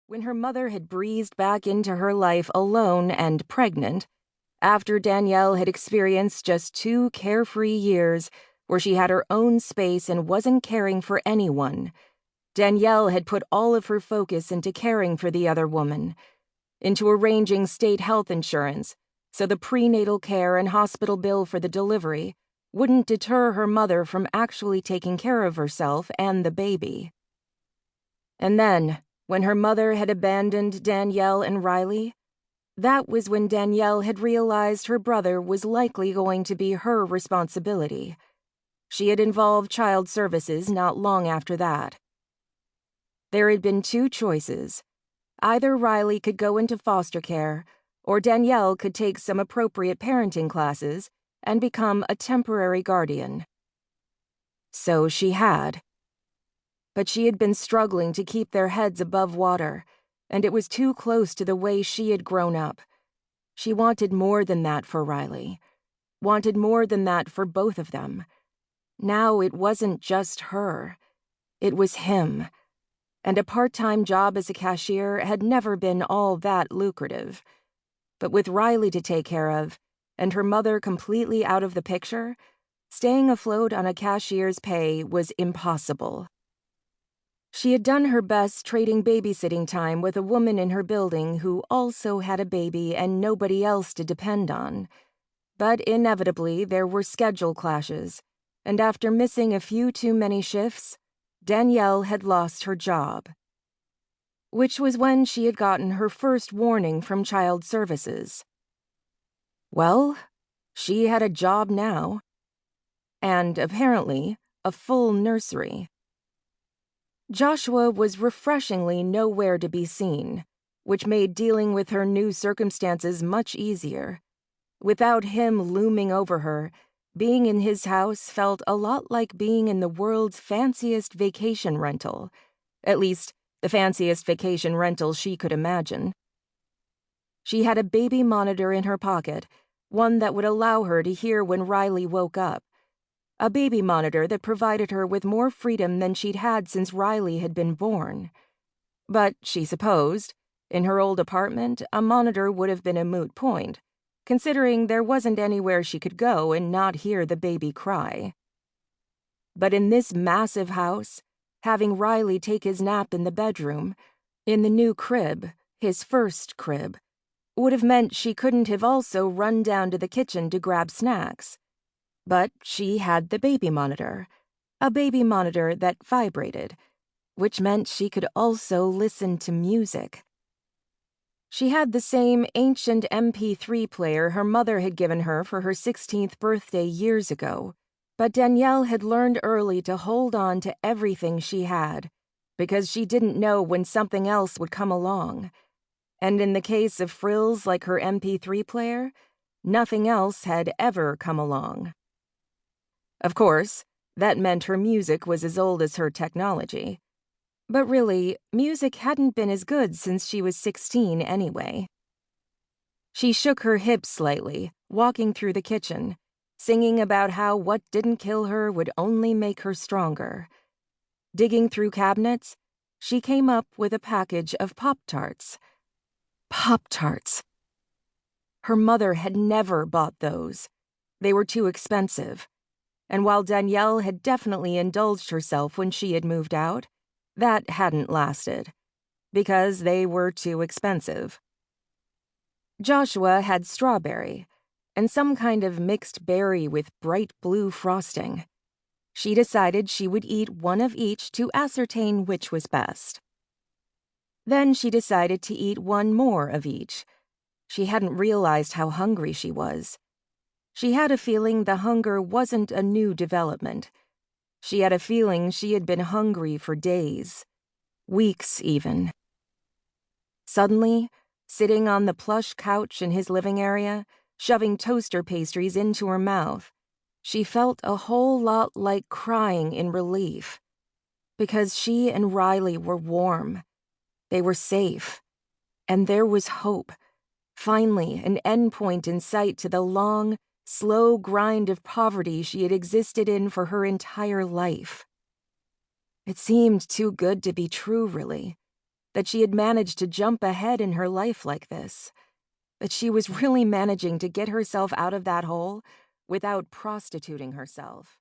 When her mother had breezed back into her life alone and pregnant, after Danielle had experienced just 2 carefree years where she had her own space and wasn't caring for anyone, Danielle had put all of her focus into caring for the other woman, into arranging state health insurance so the prenatal care and hospital bill for the delivery wouldn't deter her mother from actually taking care of herself and the baby. And then, when her mother had abandoned Danielle and Riley, that was when Danielle had realized her brother was likely going to be her responsibility. She had involved child services not long after that. There had been 2 choices. Either Riley could go into foster care, or Danielle could take some appropriate parenting classes and become a temporary guardian. So she had. But she had been struggling to keep their heads above water, and it was too close to the way she had grown up. She wanted more than that for Riley, wanted more than that for both of them. Now it wasn't just her, it was him, and a part-time job as a cashier had never been all that lucrative. But with Riley to take care of, and her mother completely out of the picture, staying afloat on a cashier's pay was impossible. She had done her best trading babysitting time with a woman in her building who also had a baby and nobody else to depend on. But inevitably, there were schedule clashes, and after missing a few too many shifts, Danielle had lost her job. Which was when she had gotten her first warning from child services. Well, she had a job now. And apparently, a full nursery. Joshua was refreshingly nowhere to be seen, which made dealing with her new circumstances much easier. Without him looming over her, being in his house felt a lot like being in the world's fanciest vacation rental, at least the fanciest vacation rental she could imagine. She had a baby monitor in her pocket, one that would allow her to hear when Riley woke up. A baby monitor that provided her with more freedom than she'd had since Riley had been born. But, she supposed, in her old apartment, a monitor would have been a moot point, considering there wasn't anywhere she could go and not hear the baby cry. But in this massive house, having Riley take his nap in the bedroom, in the new crib, his first crib, would have meant she couldn't have also run down to the kitchen to grab snacks. But she had the baby monitor, a baby monitor that vibrated, which meant she could also listen to music. She had the same ancient MP3 player her mother had given her for her 16th birthday years ago, but Danielle had learned early to hold on to everything she had, because she didn't know when something else would come along. And in the case of frills like her MP3 player, nothing else had ever come along. Of course, that meant her music was as old as her technology. But really, music hadn't been as good since she was 16 anyway. She shook her hips slightly, walking through the kitchen, singing about how what didn't kill her would only make her stronger. Digging through cabinets, she came up with a package of Pop-Tarts. Pop-Tarts. Her mother had never bought those. They were too expensive. And while Danielle had definitely indulged herself when she had moved out, that hadn't lasted, because they were too expensive. Joshua had strawberry, and some kind of mixed berry with bright blue frosting. She decided she would eat one of each to ascertain which was best. Then she decided to eat one more of each. She hadn't realized how hungry she was. She had a feeling the hunger wasn't a new development. She had a feeling she had been hungry for days, weeks even. Suddenly, sitting on the plush couch in his living area, shoving toaster pastries into her mouth, she felt a whole lot like crying in relief. Because she and Riley were warm. They were safe. And there was hope. Finally, an endpoint in sight to the long, slow grind of poverty she had existed in for her entire life. It seemed too good to be true, really. that she had managed to jump ahead in her life like this, that she was really managing to get herself out of that hole without prostituting herself.